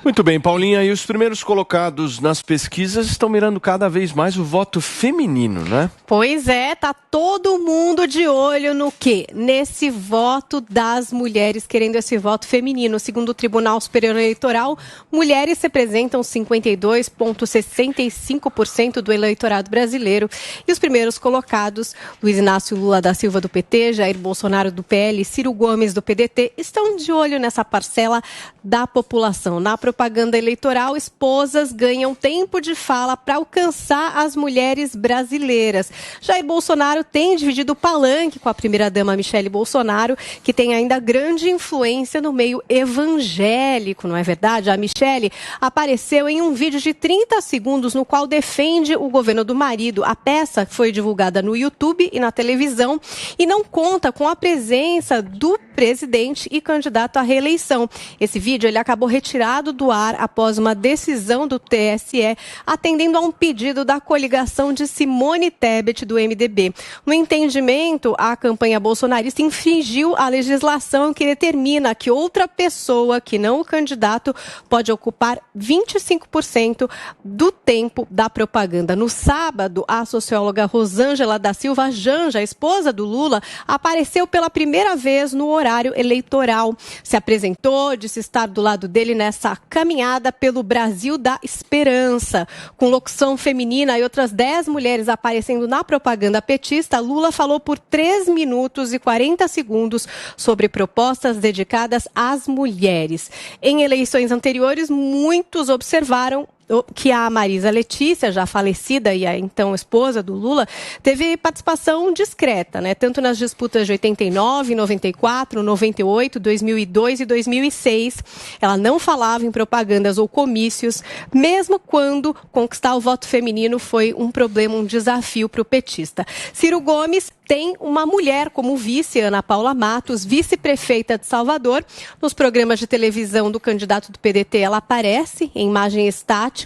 Muito bem, Paulinha, e os primeiros colocados nas pesquisas estão mirando cada vez mais o voto feminino, né? Pois é, tá todo mundo de olho no quê? Nesse voto das mulheres, querendo esse voto feminino. Segundo o Tribunal Superior Eleitoral, mulheres representam 52,65% do eleitorado brasileiro. E os primeiros colocados, Luiz Inácio Lula da Silva do PT, Jair Bolsonaro do PL, Ciro Gomes do PDT, estão de olho nessa parcela da população. Na propaganda eleitoral, esposas ganham tempo de fala para alcançar as mulheres brasileiras. Jair Bolsonaro tem dividido o palanque com a primeira-dama Michele Bolsonaro, que tem ainda grande influência no meio evangélico, não é verdade? A Michele apareceu em um vídeo de 30 segundos no qual defende o governo do marido. A peça foi divulgada no YouTube e na televisão e não conta com a presença do presidente e candidato à reeleição. Esse vídeo ele acabou retirado do ar após uma decisão do TSE, atendendo a um pedido da coligação de Simone Tebet, do MDB. No entendimento, a campanha bolsonarista infringiu a legislação que determina que outra pessoa, que não o candidato, pode ocupar 25% do tempo da propaganda. No sábado, a socióloga Rosângela da Silva Janja, a esposa do Lula, apareceu pela primeira vez no horário eleitoral. Se apresentou, disse estar do lado dele nessa caminhada pelo Brasil da Esperança. Com locução feminina e outras 10 mulheres aparecendo na propaganda petista, Lula falou por 3 minutos e 40 segundos sobre propostas dedicadas às mulheres. Em eleições anteriores, muitos observaram que a Marisa Letícia, já falecida e a então esposa do Lula, teve participação discreta, né? Tanto nas disputas de 89, 94, 98, 2002 e 2006. Ela não falava em propagandas ou comícios, mesmo quando conquistar o voto feminino foi um problema, um desafio para o petista. Ciro Gomes tem uma mulher como vice, Ana Paula Matos, vice-prefeita de Salvador. Nos programas de televisão do candidato do PDT, ela aparece em imagem estática,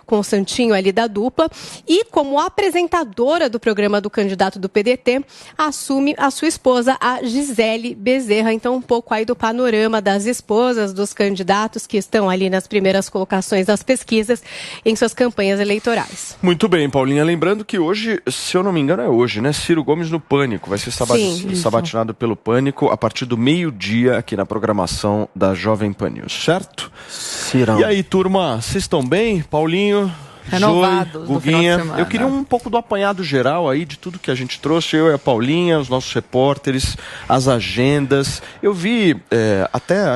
com o santinho ali da dupla. E como apresentadora do programa do candidato do PDT, assume a sua esposa, a Gisele Bezerra. Então, um pouco aí do panorama das esposas dos candidatos que estão ali nas primeiras colocações das pesquisas em suas campanhas eleitorais. Muito bem, Paulinha. Lembrando que hoje, se eu não me engano, é hoje, né? Ciro Gomes no Pânico. Vai ser sabatinado pelo Pânico a partir do meio-dia aqui na programação da Jovem Pan News, certo? Cirão. E aí, turma, vocês estão bem? Paulinho, renovados, Zoe, Guguinha. Eu queria um pouco do apanhado geral aí de tudo que a gente trouxe, eu e a Paulinha, os nossos repórteres, as agendas. Eu vi,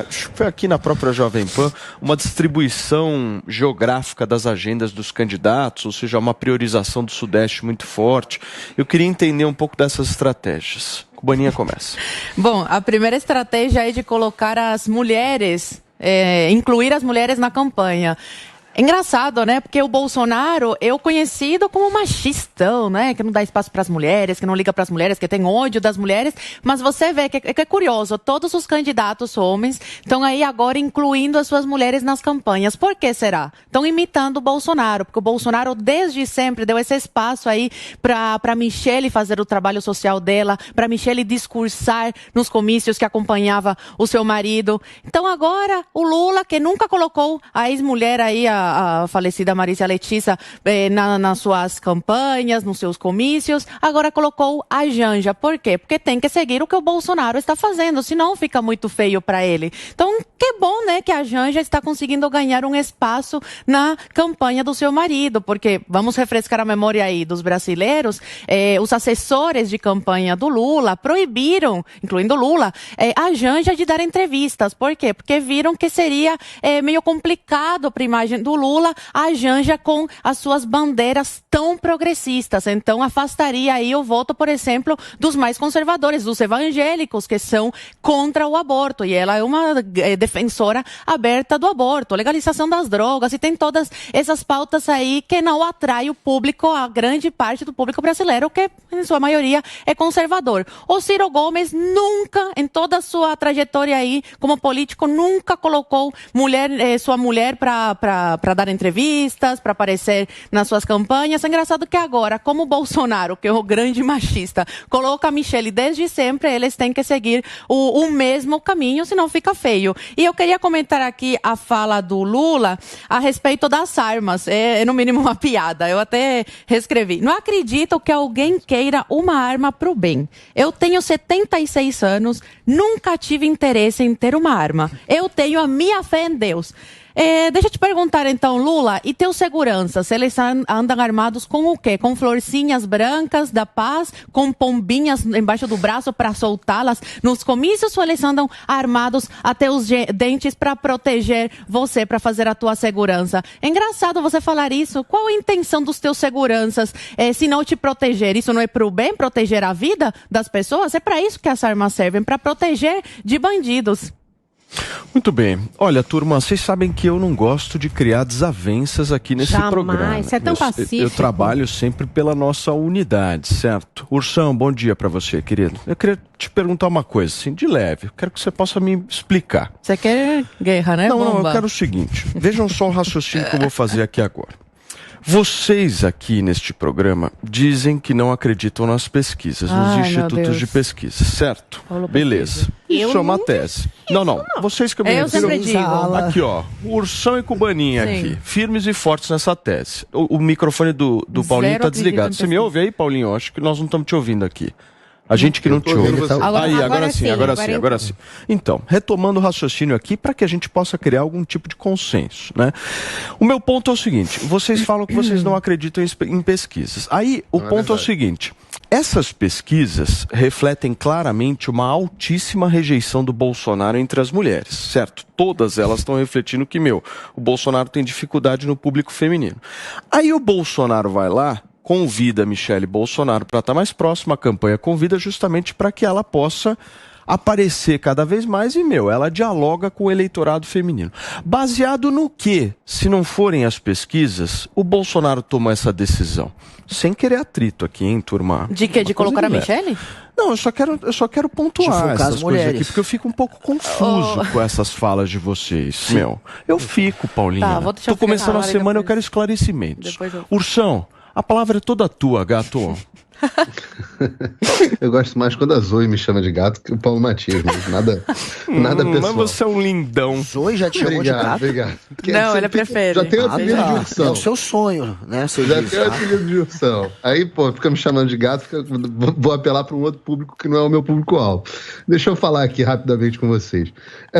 acho que foi aqui na própria Jovem Pan, uma distribuição geográfica das agendas dos candidatos, ou seja, uma priorização do Sudeste muito forte. Eu queria entender um pouco dessas estratégias. Cubaninha começa. Bom, a primeira estratégia é de colocar as mulheres, incluir as mulheres na campanha. Engraçado, né? Porque o Bolsonaro é conhecido como machistão, né? Que não dá espaço para as mulheres, que não liga para as mulheres, que tem ódio das mulheres. Mas você vê que é curioso, todos os candidatos homens estão aí agora incluindo as suas mulheres nas campanhas. Por que será? Estão imitando o Bolsonaro, porque o Bolsonaro desde sempre deu esse espaço aí para Michele fazer o trabalho social dela, para Michele discursar nos comícios que acompanhava o seu marido. Então agora o Lula, que nunca colocou a ex-mulher aí, a falecida Marisa Letícia, nas suas campanhas, nos seus comícios, agora colocou a Janja. Por quê? Porque tem que seguir o que o Bolsonaro está fazendo, senão fica muito feio para ele. Então, que bom, né, que a Janja está conseguindo ganhar um espaço na campanha do seu marido, porque, vamos refrescar a memória aí dos brasileiros, os assessores de campanha do Lula proibiram, incluindo Lula, a Janja de dar entrevistas. Por quê? Porque viram que seria meio complicado para a imagem do Lula, a Janja com as suas bandeiras tão progressistas. Então, afastaria aí o voto, por exemplo, dos mais conservadores, dos evangélicos, que são contra o aborto. E ela é uma defensora aberta do aborto, legalização das drogas, e tem todas essas pautas aí que não atrai o público, a grande parte do público brasileiro, que em sua maioria é conservador. O Ciro Gomes nunca, em toda a sua trajetória aí como político, nunca colocou sua mulher para para dar entrevistas, para aparecer nas suas campanhas. É engraçado que agora, como o Bolsonaro, que é o grande machista, coloca a Michelle desde sempre, eles têm que seguir o mesmo caminho, senão fica feio. E eu queria comentar aqui a fala do Lula a respeito das armas. É no mínimo uma piada. Eu até reescrevi. Não acredito que alguém queira uma arma pro bem. Eu tenho 76 anos, nunca tive interesse em ter uma arma. Eu tenho a minha fé em Deus. Deixa eu te perguntar então, Lula, e teus seguranças, eles andam armados com o quê? Com florzinhas brancas da paz, com pombinhas embaixo do braço para soltá-las nos comícios, ou eles andam armados até os dentes para proteger você, para fazer a tua segurança? É engraçado você falar isso. Qual a intenção dos teus seguranças, se não te proteger? Isso não é pro bem, proteger a vida das pessoas? É para isso que as armas servem, para proteger de bandidos. Muito bem. Olha, turma, vocês sabem que eu não gosto de criar desavenças aqui nesse programa. Você é tão pacífico. Eu trabalho sempre pela nossa unidade, certo? Ursão, bom dia pra você, querido. Eu queria te perguntar uma coisa, assim, de leve. Eu quero que você possa me explicar. Você quer guerra, né, Não, eu quero o seguinte. Vejam só o raciocínio que eu vou fazer aqui agora. Vocês aqui neste programa dizem que não acreditam nas pesquisas, nos institutos de pesquisa, certo? Beleza. Isso é uma tese. Não. Vocês que eu sempre digo. Aqui, ó. Ursão e Cubaninha aqui. Firmes e fortes nessa tese. O microfone do Paulinho está desligado. Você me ouve aí, Paulinho? Acho que nós não estamos te ouvindo aqui. A gente que não te ouve. Agora sim. Então, retomando o raciocínio aqui para que a gente possa criar algum tipo de consenso, né? O meu ponto é o seguinte, vocês falam que vocês não acreditam em pesquisas. Aí, o ponto é o seguinte, essas pesquisas refletem claramente uma altíssima rejeição do Bolsonaro entre as mulheres, certo? Todas elas estão refletindo que, o Bolsonaro tem dificuldade no público feminino. Aí o Bolsonaro vai lá, convida a Michelle Bolsonaro para estar mais próxima, a campanha convida justamente para que ela possa aparecer cada vez mais e, ela dialoga com o eleitorado feminino. Baseado no que, se não forem as pesquisas, o Bolsonaro tomou essa decisão? Sem querer atrito aqui, hein, turma? De quê? De colocar a Michelle? Não, eu só quero pontuar essas coisas aqui, porque eu fico um pouco confuso com essas falas de vocês, Eu fico, Paulinha. Tá, tô começando a semana, eu quero esclarecimentos. Ursão, a palavra é toda tua, gato. Eu gosto mais quando a Zoe me chama de gato que o Paulo Matias, mas nada pessoal. Mas você é um lindão. Zoe já te chamou de gato? Obrigado. Não, ele prefere. Já tem o apelido de Ursão. É o seu sonho, né? Já tem o apelido de Ursão. Aí, fica me chamando de gato, vou apelar para um outro público que não é o meu público-alvo. Deixa eu falar aqui rapidamente com vocês.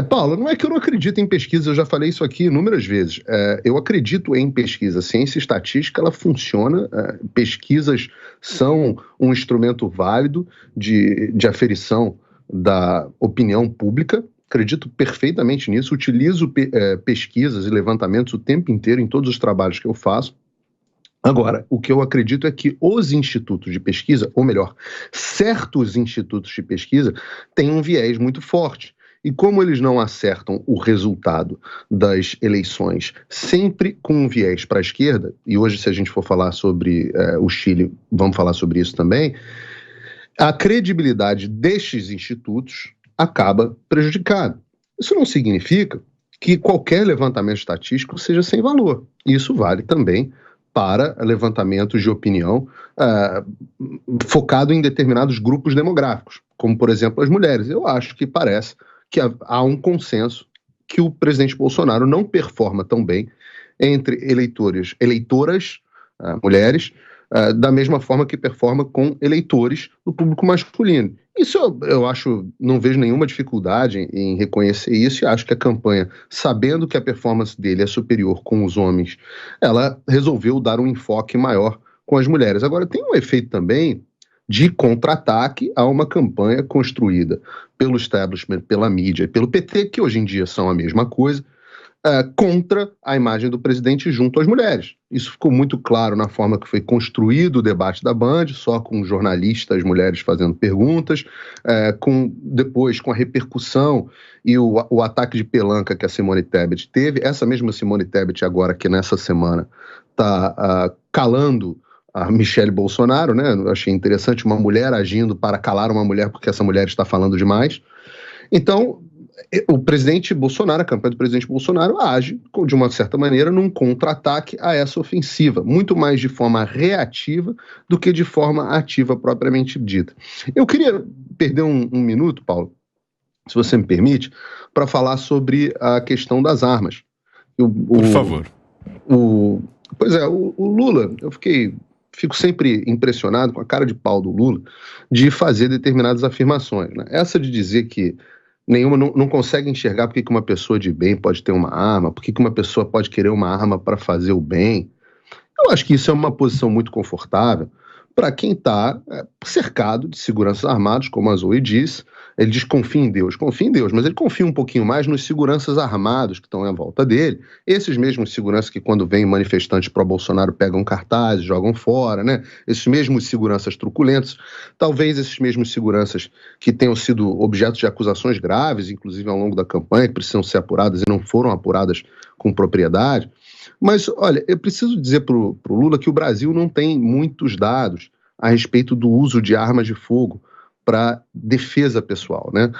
Paulo, não é que eu não acredito em pesquisa, eu já falei isso aqui inúmeras vezes. Eu acredito em pesquisa. Ciência e estatística, ela funciona. Pesquisas são um instrumento válido de aferição da opinião pública. Acredito perfeitamente nisso, utilizo pesquisas e levantamentos o tempo inteiro em todos os trabalhos que eu faço. Agora, o que eu acredito é que os institutos de pesquisa, ou melhor, certos institutos de pesquisa, têm um viés muito forte. E como eles não acertam o resultado das eleições sempre com um viés para a esquerda, e hoje se a gente for falar sobre o Chile, vamos falar sobre isso também, a credibilidade destes institutos acaba prejudicada. Isso não significa que qualquer levantamento estatístico seja sem valor. Isso vale também para levantamentos de opinião focado em determinados grupos demográficos, como, por exemplo, as mulheres. Eu acho que parece que há um consenso que o presidente Bolsonaro não performa tão bem entre eleitoras, mulheres, da mesma forma que performa com eleitores do público masculino. Isso eu acho, não vejo nenhuma dificuldade em reconhecer isso, e acho que a campanha, sabendo que a performance dele é superior com os homens, ela resolveu dar um enfoque maior com as mulheres. Agora, tem um efeito também de contra-ataque a uma campanha construída pelo establishment, pela mídia e pelo PT, que hoje em dia são a mesma coisa, contra a imagem do presidente junto às mulheres. Isso ficou muito claro na forma que foi construído o debate da Band, só com jornalistas mulheres fazendo perguntas, depois com a repercussão e o ataque de pelanca que a Simone Tebet teve. Essa mesma Simone Tebet agora, que nessa semana está calando a Michelle Bolsonaro, né? Eu achei interessante uma mulher agindo para calar uma mulher porque essa mulher está falando demais. Então, o presidente Bolsonaro, a campanha do presidente Bolsonaro age, de uma certa maneira, num contra-ataque a essa ofensiva, muito mais de forma reativa do que de forma ativa propriamente dita. Eu queria perder um minuto, Paulo, se você me permite, para falar sobre a questão das armas. Por favor. O Lula, fico sempre impressionado com a cara de pau do Lula de fazer determinadas afirmações, né? Essa de dizer que não consegue enxergar porque que uma pessoa de bem pode ter uma arma, porque que uma pessoa pode querer uma arma para fazer o bem. Eu acho que isso é uma posição muito confortável para quem está cercado de seguranças armados, como a Zoe diz. Ele diz confia em Deus, mas ele confia um pouquinho mais nos seguranças armados que estão à volta dele. Esses mesmos seguranças que quando vêm manifestantes pró-Bolsonaro pegam cartazes, jogam fora, né? Esses mesmos seguranças truculentos, talvez esses mesmos seguranças que tenham sido objeto de acusações graves, inclusive ao longo da campanha, que precisam ser apuradas e não foram apuradas com propriedade. Mas, olha, eu preciso dizer para o Lula que o Brasil não tem muitos dados a respeito do uso de armas de fogo para defesa pessoal, né?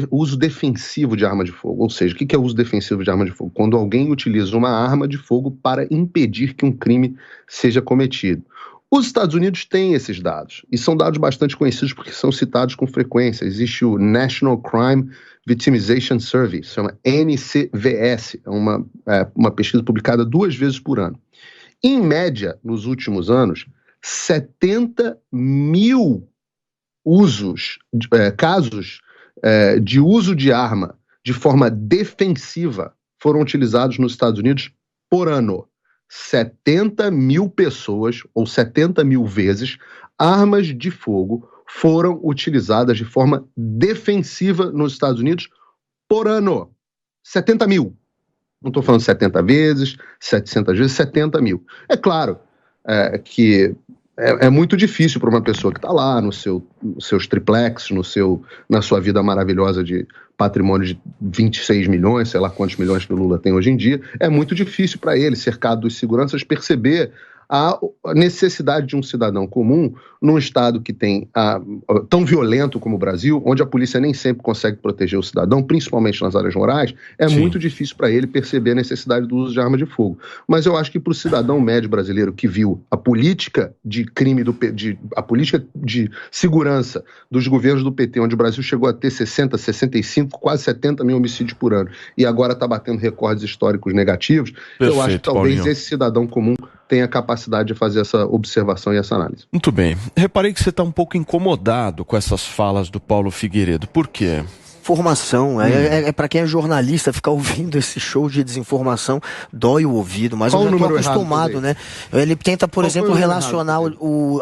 Uso defensivo de arma de fogo. Ou seja, o que é uso defensivo de arma de fogo? Quando alguém utiliza uma arma de fogo para impedir que um crime seja cometido. Os Estados Unidos têm esses dados, e são dados bastante conhecidos porque são citados com frequência. Existe o National Crime Victimization Survey, se chama NCVS, é uma pesquisa publicada 2 vezes por ano. Em média, nos últimos anos, 70 mil casos de uso de arma de forma defensiva foram utilizados nos Estados Unidos por ano. 70 mil pessoas, ou 70 mil vezes, armas de fogo foram utilizadas de forma defensiva nos Estados Unidos por ano. 70 mil. Não estou falando 70 vezes, 700 vezes, 70 mil. É claro que é muito difícil para uma pessoa que está lá nos seus triplex, na sua vida maravilhosa de patrimônio de 26 milhões, sei lá quantos milhões que o Lula tem hoje em dia, é muito difícil para ele, cercado dos seguranças, perceber a necessidade de um cidadão comum num estado que tem tão violento como o Brasil, onde a polícia nem sempre consegue proteger o cidadão, principalmente nas áreas rurais, Sim. muito difícil para ele perceber a necessidade do uso de arma de fogo. Mas eu acho que para o cidadão médio brasileiro que viu a política de crime, a política de segurança dos governos do PT, onde o Brasil chegou a ter 60, 65, quase 70 mil homicídios por ano, e agora está batendo recordes históricos negativos, eu acho que talvez Paulinho. Esse cidadão comum tenha a capacidade de fazer essa observação e essa análise. Muito bem. Reparei que você está um pouco incomodado com essas falas do Paulo Figueiredo. Por quê? Informação, é para quem é jornalista, ficar ouvindo esse show de desinformação dói o ouvido, mas eu já estou acostumado, né? Ele tenta, por exemplo, relacionar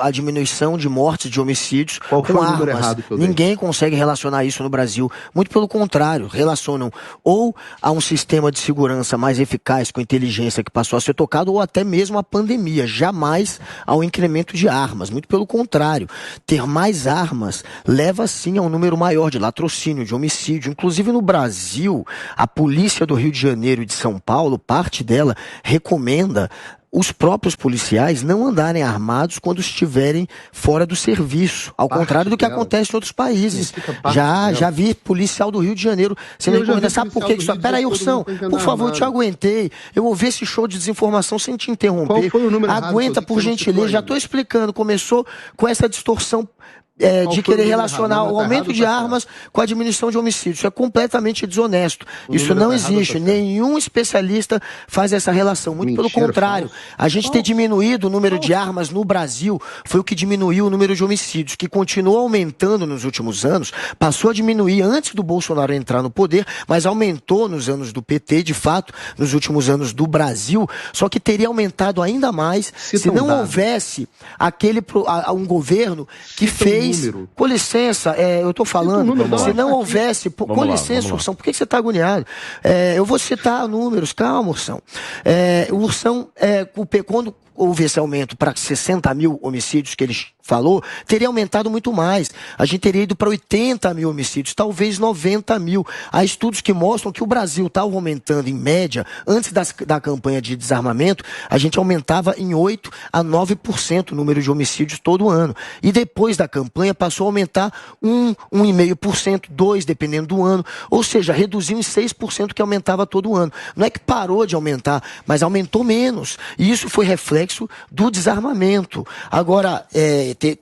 a diminuição de mortes, de homicídios com armas. Ninguém consegue relacionar isso no Brasil. Muito pelo contrário, relacionam ou a um sistema de segurança mais eficaz, com inteligência que passou a ser tocado, ou até mesmo a pandemia, jamais ao incremento de armas. Muito pelo contrário, ter mais armas leva sim a um número maior de latrocínio, de homicídio. Inclusive no Brasil, a polícia do Rio de Janeiro e de São Paulo, parte dela, recomenda os próprios policiais não andarem armados quando estiverem fora do serviço, ao contrário do que acontece em outros países. Já vi policial do Rio de Janeiro sendo recomendado. Sabe por que isso? Peraí, Ursão, por favor, eu te aguentei. Eu ouvi esse show de desinformação sem te interromper. Qual foi o número Aguenta, por gentileza. Já estou explicando. Começou com essa distorção de querer relacionar o aumento de armas com a diminuição de homicídios. Isso é completamente desonesto. Isso não existe. Nenhum especialista faz essa relação. Muito pelo contrário. A gente ter diminuído o número de armas no Brasil foi o que diminuiu o número de homicídios, que continuou aumentando nos últimos anos. Passou a diminuir antes do Bolsonaro entrar no poder, mas aumentou nos anos do PT, de fato, nos últimos anos do Brasil. Só que teria aumentado ainda mais se não houvesse um governo que fez. Com licença, eu estou falando, se não houvesse, com licença, Ursão, por que você está agoniado? Eu vou citar números, calma, Ursão. O Ursão, quando houve esse aumento para 60 mil homicídios que eles falou, teria aumentado muito mais. A gente teria ido para 80 mil homicídios, talvez 90 mil. Há estudos que mostram que o Brasil estava aumentando em média, antes da campanha de desarmamento, a gente aumentava em 8 a 9% o número de homicídios todo ano. E depois da campanha passou a aumentar 1,5%, 2%, dependendo do ano. Ou seja, reduziu em 6% que aumentava todo ano. Não é que parou de aumentar, mas aumentou menos. E isso foi reflexo do desarmamento. Agora,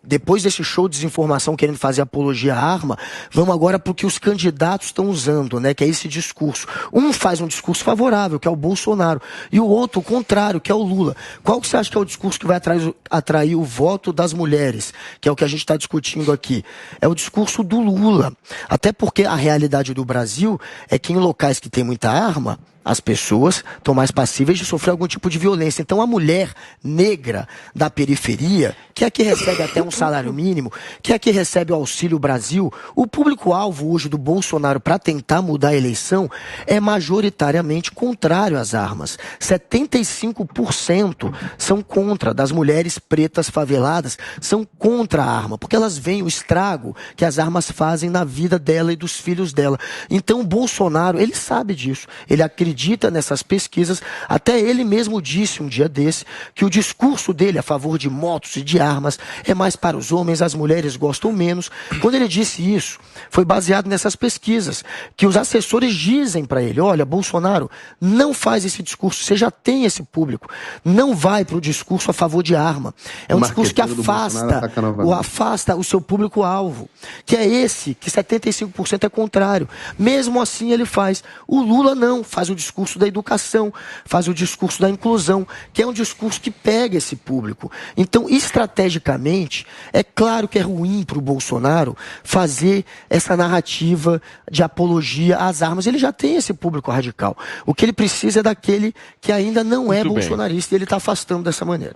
depois desse show de desinformação querendo fazer apologia à arma, vamos agora para o que os candidatos estão usando, né, que é esse discurso. Um faz um discurso favorável, que é o Bolsonaro, e o outro o contrário, que é o Lula. Qual que você acha que é o discurso que vai atrair o voto das mulheres, que é o que a gente está discutindo aqui? É o discurso do Lula. Até porque a realidade do Brasil é que em locais que tem muita arma, as pessoas estão mais passíveis de sofrer algum tipo de violência. Então a mulher negra da periferia, que é a que recebe até um salário mínimo, que é a que recebe o Auxílio Brasil, o público-alvo hoje do Bolsonaro para tentar mudar a eleição é majoritariamente contrário às armas. 75% são contra, das mulheres pretas faveladas, são contra a arma, porque elas veem o estrago que as armas fazem na vida dela e dos filhos dela. Então o Bolsonaro, ele sabe disso, ele acredita nessas pesquisas, até ele mesmo disse um dia desse que o discurso dele a favor de motos e de armas é mais para os homens, as mulheres gostam menos. Quando ele disse isso, foi baseado nessas pesquisas, que os assessores dizem para ele, olha, Bolsonaro, não faz esse discurso, você já tem esse público, não vai para o discurso a favor de arma. É um discurso que afasta o seu público-alvo, que é esse, que 75% é contrário. Mesmo assim ele faz. O Lula não, faz o discurso da educação, faz o discurso da inclusão, que é um discurso que pega esse público. Então, estrategicamente, é claro que é ruim para o Bolsonaro fazer essa narrativa de apologia às armas. Ele já tem esse público radical. O que ele precisa é daquele que ainda não é bolsonarista e ele está afastando dessa maneira.